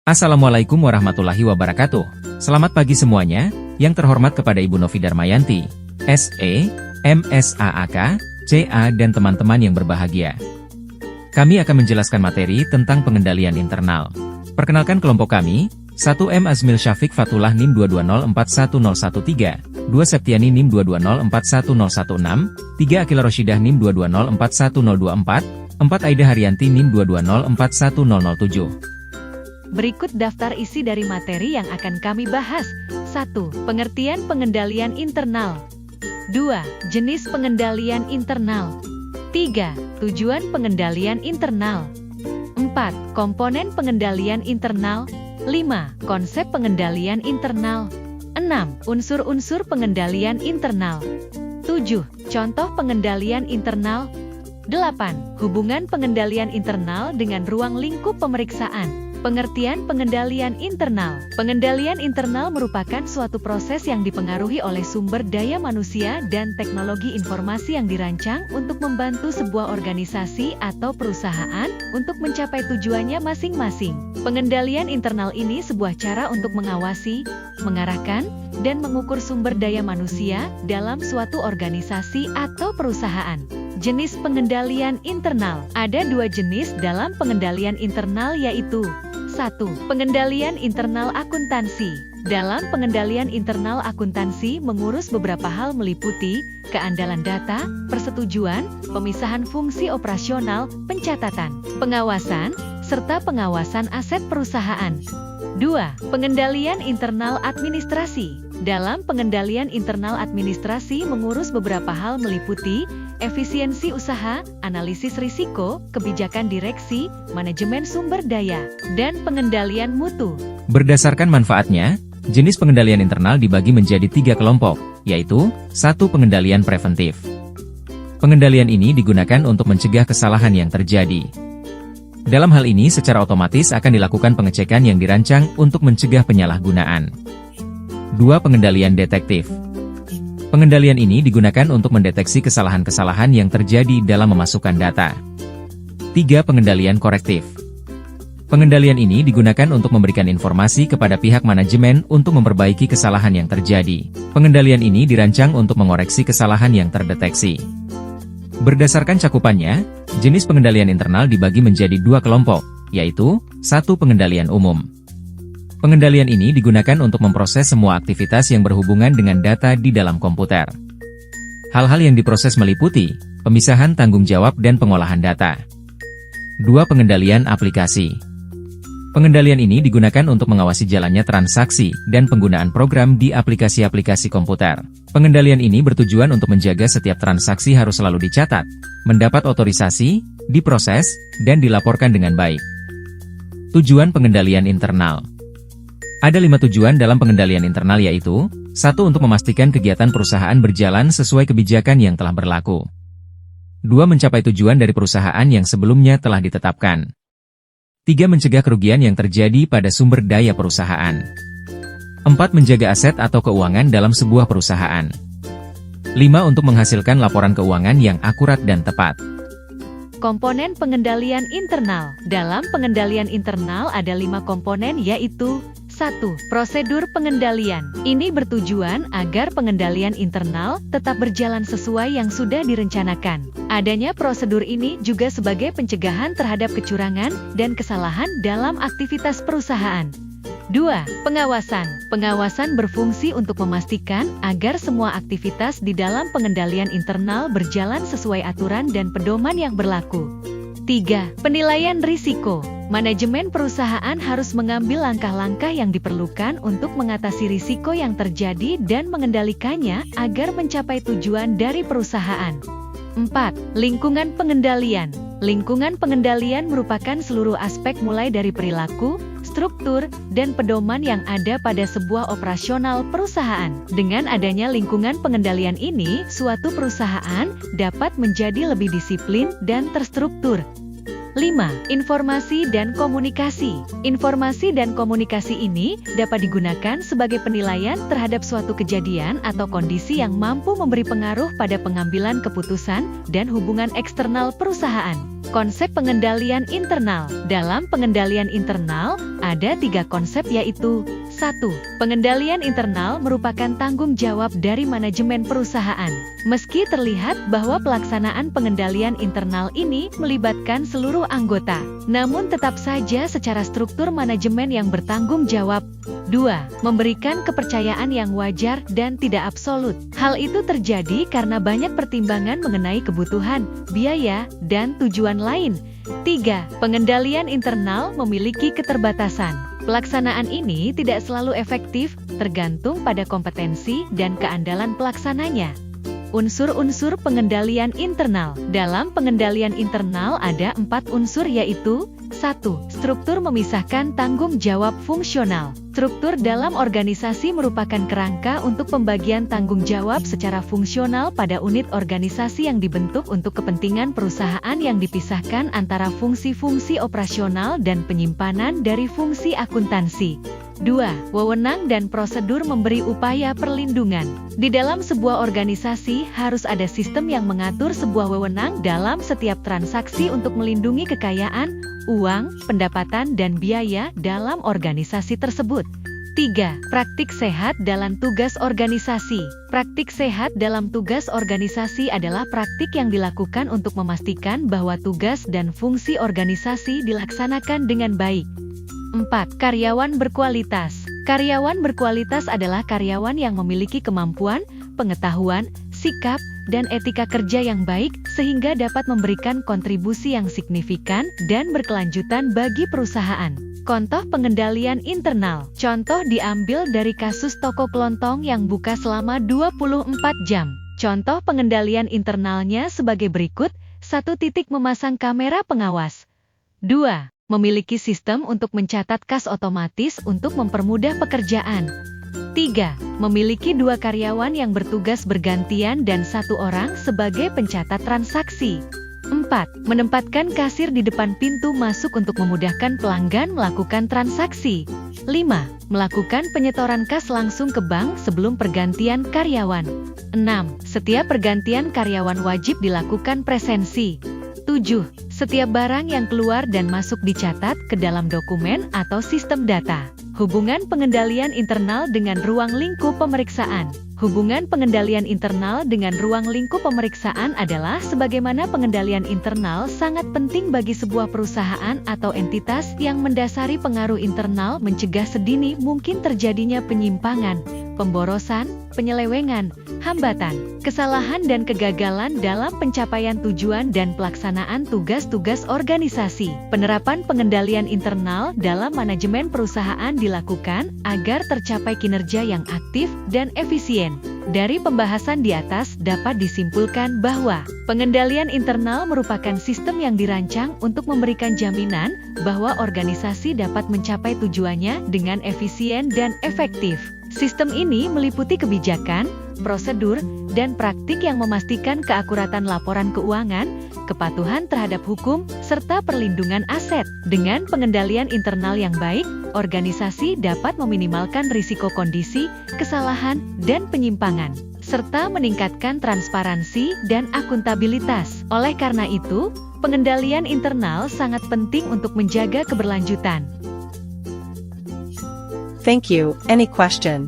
Assalamualaikum warahmatullahi wabarakatuh. Selamat pagi semuanya, yang terhormat kepada Ibu Novi Darmayanti, SE, MSAAK, CA dan teman-teman yang berbahagia. Kami akan menjelaskan materi tentang pengendalian internal. Perkenalkan kelompok kami, 1M Azmil Syafiq Fatullah NIM 220410113, 2 Septiani NIM 220410116, 3 Akila Rosyidah NIM 220411024, 4 Aida Haryanti NIM 220411007. Berikut daftar isi dari materi yang akan kami bahas. 1. Pengertian pengendalian internal. 2. Jenis pengendalian internal. 3. Tujuan pengendalian internal. 4. Komponen pengendalian internal. 5. Konsep pengendalian internal. 6. Unsur-unsur pengendalian internal. 7. Contoh pengendalian internal. 8. Hubungan pengendalian internal dengan ruang lingkup pemeriksaan. Pengertian pengendalian internal. Pengendalian internal merupakan suatu proses yang dipengaruhi oleh sumber daya manusia dan teknologi informasi yang dirancang untuk membantu sebuah organisasi atau perusahaan untuk mencapai tujuannya masing-masing. Pengendalian internal ini sebuah cara untuk mengawasi, mengarahkan, dan mengukur sumber daya manusia dalam suatu organisasi atau perusahaan. Jenis pengendalian internal. Ada 2 jenis dalam pengendalian internal yaitu 1. Pengendalian internal akuntansi. Dalam pengendalian internal akuntansi mengurus beberapa hal meliputi keandalan data, persetujuan, pemisahan fungsi operasional, pencatatan, pengawasan, serta pengawasan aset perusahaan. 2. Pengendalian internal administrasi. Dalam pengendalian internal administrasi mengurus beberapa hal meliputi efisiensi usaha, analisis risiko, kebijakan direksi, manajemen sumber daya, dan pengendalian mutu. Berdasarkan manfaatnya, jenis pengendalian internal dibagi menjadi 3 kelompok, yaitu 1. Pengendalian preventif. Pengendalian ini digunakan untuk mencegah kesalahan yang terjadi. Dalam hal ini secara otomatis akan dilakukan pengecekan yang dirancang untuk mencegah penyalahgunaan. 2. Pengendalian detektif. Pengendalian ini digunakan untuk mendeteksi kesalahan-kesalahan yang terjadi dalam memasukkan data. 3. Pengendalian korektif. Pengendalian ini digunakan untuk memberikan informasi kepada pihak manajemen untuk memperbaiki kesalahan yang terjadi. Pengendalian ini dirancang untuk mengoreksi kesalahan yang terdeteksi. Berdasarkan cakupannya, jenis pengendalian internal dibagi menjadi 2 kelompok, yaitu 1. Pengendalian umum. Pengendalian ini digunakan untuk memproses semua aktivitas yang berhubungan dengan data di dalam komputer. Hal-hal yang diproses meliputi pemisahan tanggung jawab dan pengolahan data. 2. Pengendalian aplikasi. Pengendalian ini digunakan untuk mengawasi jalannya transaksi dan penggunaan program di aplikasi-aplikasi komputer. Pengendalian ini bertujuan untuk menjaga setiap transaksi harus selalu dicatat, mendapat otorisasi, diproses, dan dilaporkan dengan baik. Tujuan pengendalian internal. Ada 5 tujuan dalam pengendalian internal yaitu 1. Untuk memastikan kegiatan perusahaan berjalan sesuai kebijakan yang telah berlaku. 2. Mencapai tujuan dari perusahaan yang sebelumnya telah ditetapkan. 3. Mencegah kerugian yang terjadi pada sumber daya perusahaan. 4. Menjaga aset atau keuangan dalam sebuah perusahaan. 5. Untuk menghasilkan laporan keuangan yang akurat dan tepat. Komponen pengendalian internal. Dalam pengendalian internal ada 5 komponen yaitu 1. Prosedur pengendalian. Ini bertujuan agar pengendalian internal tetap berjalan sesuai yang sudah direncanakan. Adanya prosedur ini juga sebagai pencegahan terhadap kecurangan dan kesalahan dalam aktivitas perusahaan. 2. Pengawasan. Pengawasan berfungsi untuk memastikan agar semua aktivitas di dalam pengendalian internal berjalan sesuai aturan dan pedoman yang berlaku. 3. Penilaian risiko. Manajemen perusahaan harus mengambil langkah-langkah yang diperlukan untuk mengatasi risiko yang terjadi dan mengendalikannya agar mencapai tujuan dari perusahaan. 4. Lingkungan pengendalian. Lingkungan pengendalian merupakan seluruh aspek mulai dari perilaku, struktur, dan pedoman yang ada pada sebuah operasional perusahaan. Dengan adanya lingkungan pengendalian ini, suatu perusahaan dapat menjadi lebih disiplin dan terstruktur. 5. Informasi dan komunikasi. Informasi dan komunikasi ini dapat digunakan sebagai penilaian terhadap suatu kejadian atau kondisi yang mampu memberi pengaruh pada pengambilan keputusan dan hubungan eksternal perusahaan. Konsep pengendalian internal. Dalam pengendalian internal, ada 3 konsep yaitu 1. Pengendalian internal merupakan tanggung jawab dari manajemen perusahaan. Meski terlihat bahwa pelaksanaan pengendalian internal ini melibatkan seluruh anggota, namun tetap saja secara struktur manajemen yang bertanggung jawab. 2. Memberikan kepercayaan yang wajar dan tidak absolut. Hal itu terjadi karena banyak pertimbangan mengenai kebutuhan, biaya, dan tujuan lain. 3. Pengendalian internal memiliki keterbatasan. Pelaksanaan ini tidak selalu efektif, tergantung pada kompetensi dan keandalan pelaksananya. Unsur-unsur pengendalian internal. Dalam pengendalian internal ada 4 unsur yaitu 1. Struktur memisahkan tanggung jawab fungsional. Struktur dalam organisasi merupakan kerangka untuk pembagian tanggung jawab secara fungsional pada unit organisasi yang dibentuk untuk kepentingan perusahaan yang dipisahkan antara fungsi-fungsi operasional dan penyimpanan dari fungsi akuntansi. 2. Wewenang dan prosedur memberi upaya perlindungan. Di dalam sebuah organisasi harus ada sistem yang mengatur sebuah wewenang dalam setiap transaksi untuk melindungi kekayaan, uang, pendapatan dan biaya dalam organisasi tersebut. 3. Praktik sehat dalam tugas organisasi. Praktik sehat dalam tugas organisasi adalah praktik yang dilakukan untuk memastikan bahwa tugas dan fungsi organisasi dilaksanakan dengan baik. 4. Karyawan berkualitas. Karyawan berkualitas adalah karyawan yang memiliki kemampuan, pengetahuan, sikap, dan etika kerja yang baik, sehingga dapat memberikan kontribusi yang signifikan dan berkelanjutan bagi perusahaan. Contoh pengendalian internal. Contoh diambil dari kasus toko kelontong yang buka selama 24 jam. Contoh pengendalian internalnya sebagai berikut. 1. Memasang kamera pengawas. 2. Memiliki sistem untuk mencatat kas otomatis untuk mempermudah pekerjaan. 3. Memiliki 2 karyawan yang bertugas bergantian dan 1 orang sebagai pencatat transaksi. 4. Menempatkan kasir di depan pintu masuk untuk memudahkan pelanggan melakukan transaksi. 5. Melakukan penyetoran kas langsung ke bank sebelum pergantian karyawan. 6. Setiap pergantian karyawan wajib dilakukan presensi. 7. Setiap barang yang keluar dan masuk dicatat ke dalam dokumen atau sistem data. Hubungan pengendalian internal dengan ruang lingkup pemeriksaan. Hubungan pengendalian internal dengan ruang lingkup pemeriksaan adalah sebagaimana pengendalian internal sangat penting bagi sebuah perusahaan atau entitas yang mendasari pengaruh internal mencegah sedini mungkin terjadinya penyimpangan, pemborosan, penyelewengan, hambatan, kesalahan dan kegagalan dalam pencapaian tujuan dan pelaksanaan tugas-tugas organisasi. Penerapan pengendalian internal dalam manajemen perusahaan dilakukan agar tercapai kinerja yang aktif dan efisien. Dari pembahasan di atas dapat disimpulkan bahwa pengendalian internal merupakan sistem yang dirancang untuk memberikan jaminan bahwa organisasi dapat mencapai tujuannya dengan efisien dan efektif. Sistem ini meliputi kebijakan, prosedur, dan praktik yang memastikan keakuratan laporan keuangan, kepatuhan terhadap hukum, serta perlindungan aset. Dengan pengendalian internal yang baik, organisasi dapat meminimalkan risiko kondisi, kesalahan, dan penyimpangan, serta meningkatkan transparansi dan akuntabilitas. Oleh karena itu, pengendalian internal sangat penting untuk menjaga keberlanjutan. Thank you. Any question?